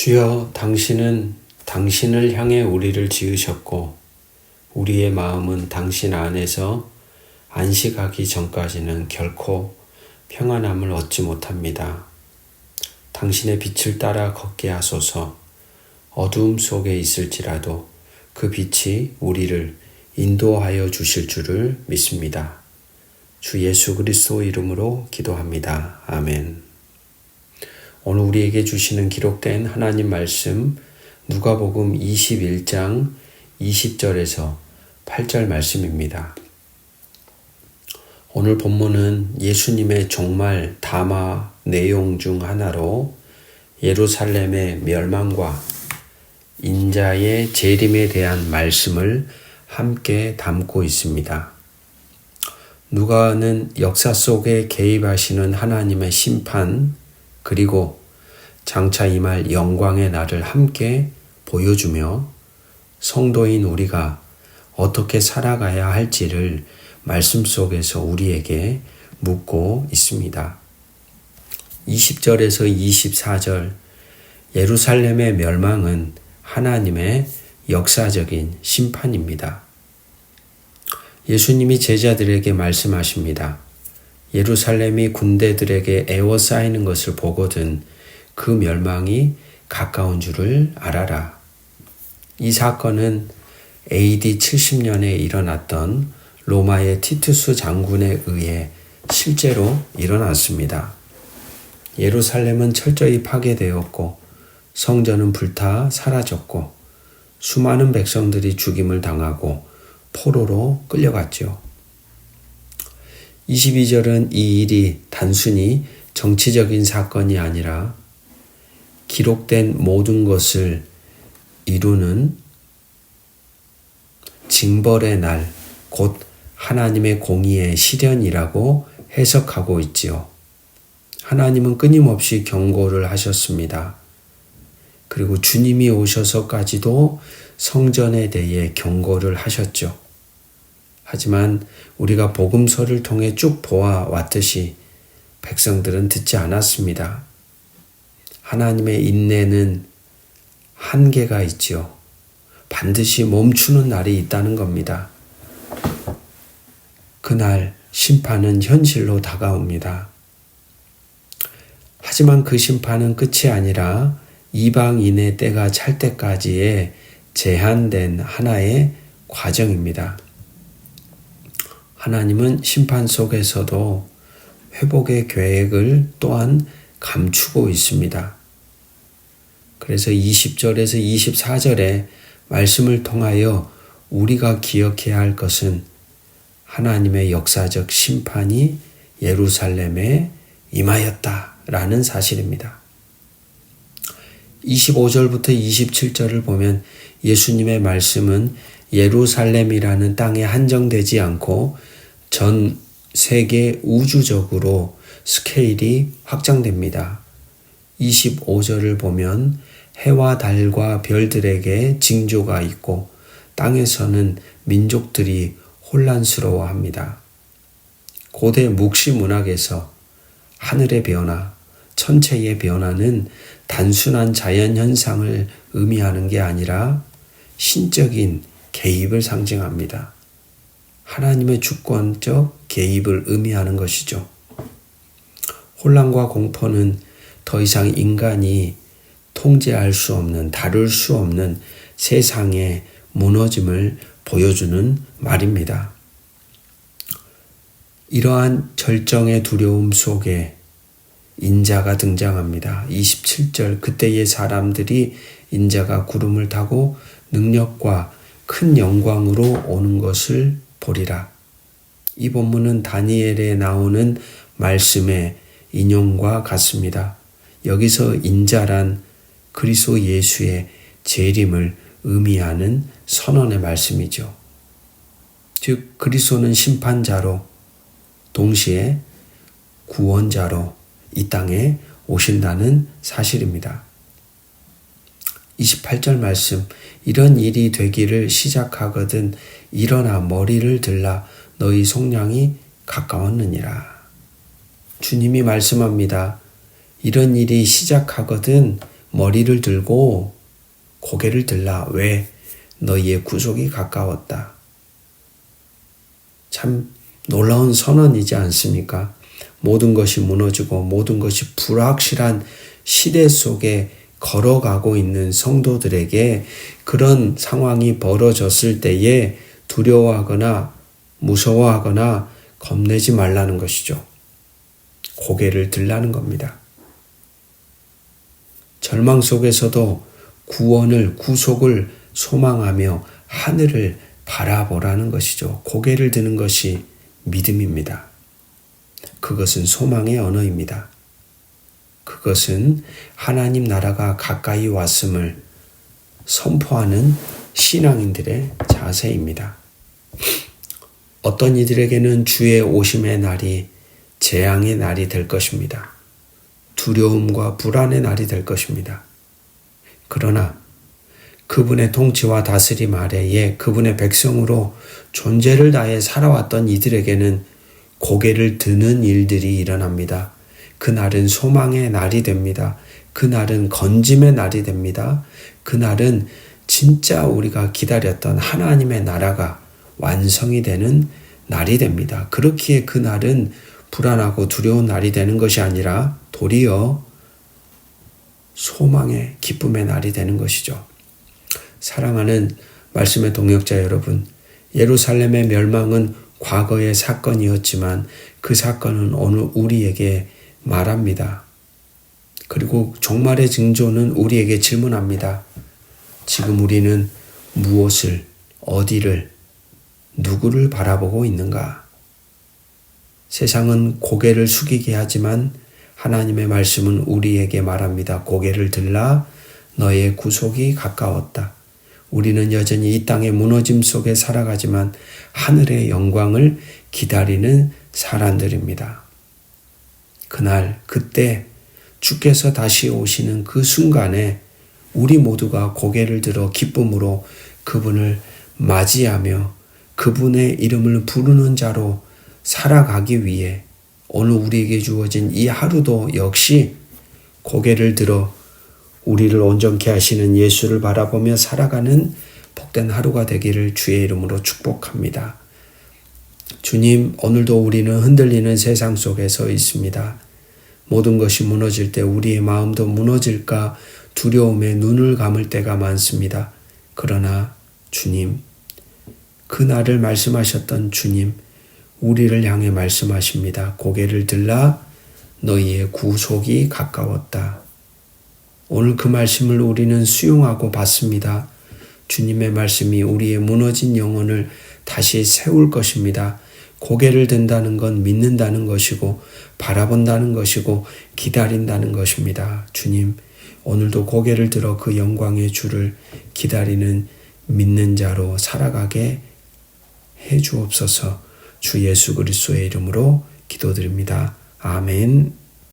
주여, 당신은 당신을 향해 우리를 지으셨고 우리의 마음은 당신 안에서 안식하기 전까지는 결코 평안함을 얻지 못합니다. 당신의 빛을 따라 걷게 하소서. 어두움 속에 있을지라도 그 빛이 우리를 인도하여 주실 줄을 믿습니다. 주 예수 그리스도 이름으로 기도합니다. 아멘. 오늘 우리에게 주시는 기록된 하나님 말씀 누가복음 21장 20절에서 8절 말씀입니다. 오늘 본문은 예수님의 종말 담화 내용 중 하나로 예루살렘의 멸망과 인자의 재림에 대한 말씀을 함께 담고 있습니다. 누가는 역사 속에 개입하시는 하나님의 심판 그리고 장차 임할 영광의 날을 함께 보여주며 성도인 우리가 어떻게 살아가야 할지를 말씀 속에서 우리에게 묻고 있습니다. 20절에서 24절 예루살렘의 멸망은 하나님의 역사적인 심판입니다. 예수님이 제자들에게 말씀하십니다. 예루살렘이 군대들에게 에워싸이는 것을 보거든 그 멸망이 가까운 줄을 알아라. 이 사건은 AD 70년에 일어났던 로마의 티투스 장군에 의해 실제로 일어났습니다. 예루살렘은 철저히 파괴되었고 성전은 불타 사라졌고 수많은 백성들이 죽임을 당하고 포로로 끌려갔죠. 22절은 이 일이 단순히 정치적인 사건이 아니라 기록된 모든 것을 이루는 징벌의 날, 곧 하나님의 공의의 실현이라고 해석하고 있지요. 하나님은 끊임없이 경고를 하셨습니다. 그리고 주님이 오셔서까지도 성전에 대해 경고를 하셨죠. 하지만 우리가 복음서를 통해 쭉 보아왔듯이 백성들은 듣지 않았습니다. 하나님의 인내는 한계가 있지요. 반드시 멈추는 날이 있다는 겁니다. 그날 심판은 현실로 다가옵니다. 하지만 그 심판은 끝이 아니라 이방인의 때가 찰 때까지의 제한된 하나의 과정입니다. 하나님은 심판 속에서도 회복의 계획을 또한 감추고 있습니다. 그래서 20절에서 24절의 말씀을 통하여 우리가 기억해야 할 것은 하나님의 역사적 심판이 예루살렘에 임하였다라는 사실입니다. 25절부터 27절을 보면 예수님의 말씀은 예루살렘이라는 땅에 한정되지 않고 전 세계 우주적으로 스케일이 확장됩니다. 25절을 보면 해와 달과 별들에게 징조가 있고 땅에서는 민족들이 혼란스러워합니다. 고대 묵시 문학에서 하늘의 변화, 천체의 변화는 단순한 자연현상을 의미하는 게 아니라 신적인 개입을 상징합니다. 하나님의 주권적 개입을 의미하는 것이죠. 혼란과 공포는 더 이상 인간이 통제할 수 없는, 다룰 수 없는 세상의 무너짐을 보여주는 말입니다. 이러한 절정의 두려움 속에 인자가 등장합니다. 27절 그때의 사람들이 인자가 구름을 타고 능력과 큰 영광으로 오는 것을 보리라. 이 본문은 다니엘에 나오는 말씀의 인용과 같습니다. 여기서 인자란 그리스도 예수의 재림을 의미하는 선언의 말씀이죠. 즉 그리스도는 심판자로 동시에 구원자로 이 땅에 오신다는 사실입니다. 28절 말씀 이런 일이 되기를 시작하거든 일어나 머리를 들라 너희 속량이 가까웠느니라. 주님이 말씀합니다. 이런 일이 시작하거든 머리를 들고 고개를 들라. 왜? 너희의 구속이 가까웠다. 참 놀라운 선언이지 않습니까? 모든 것이 무너지고 모든 것이 불확실한 시대 속에 걸어가고 있는 성도들에게 그런 상황이 벌어졌을 때에 두려워하거나 무서워하거나 겁내지 말라는 것이죠. 고개를 들라는 겁니다. 절망 속에서도 구원을, 구속을 소망하며 하늘을 바라보라는 것이죠. 고개를 드는 것이 믿음입니다. 그것은 소망의 언어입니다. 그것은 하나님 나라가 가까이 왔음을 선포하는 신앙인들의 자세입니다. 어떤 이들에게는 주의 오심의 날이 재앙의 날이 될 것입니다. 두려움과 불안의 날이 될 것입니다. 그러나 그분의 통치와 다스림 아래에 그분의 백성으로 존재를 다해 살아왔던 이들에게는 고개를 드는 일들이 일어납니다. 그날은 소망의 날이 됩니다. 그날은 건짐의 날이 됩니다. 그날은 진짜 우리가 기다렸던 하나님의 나라가 완성이 되는 날이 됩니다. 그렇기에 그날은 불안하고 두려운 날이 되는 것이 아니라 도리어 소망의 기쁨의 날이 되는 것이죠. 사랑하는 말씀의 동역자 여러분, 예루살렘의 멸망은 과거의 사건이었지만 그 사건은 오늘 우리에게 말합니다. 그리고 종말의 징조는 우리에게 질문합니다. 지금 우리는 무엇을, 어디를, 누구를 바라보고 있는가? 세상은 고개를 숙이게 하지만 하나님의 말씀은 우리에게 말합니다. 고개를 들라, 너의 구속이 가까웠다. 우리는 여전히 이 땅의 무너짐 속에 살아가지만 하늘의 영광을 기다리는 사람들입니다. 그날, 그때 주께서 다시 오시는 그 순간에 우리 모두가 고개를 들어 기쁨으로 그분을 맞이하며 그분의 이름을 부르는 자로 살아가기 위해 오늘 우리에게 주어진 이 하루도 역시 고개를 들어 우리를 온전케 하시는 예수를 바라보며 살아가는 복된 하루가 되기를 주의 이름으로 축복합니다. 주님, 오늘도 우리는 흔들리는 세상 속에 서 있습니다. 모든 것이 무너질 때 우리의 마음도 무너질까 두려움에 눈을 감을 때가 많습니다. 그러나 주님, 그날을 말씀하셨던 주님, 우리를 향해 말씀하십니다. 고개를 들라, 너희의 구속이 가까웠다. 오늘 그 말씀을 우리는 수용하고 받습니다. 주님의 말씀이 우리의 무너진 영혼을 다시 세울 것입니다. 고개를 든다는 건 믿는다는 것이고 바라본다는 것이고 기다린다는 것입니다. 주님, 오늘도 고개를 들어 그 영광의 주를 기다리는 믿는 자로 살아가게 해 주옵소서. 주 예수 그리스도의 이름으로 기도드립니다. 아멘.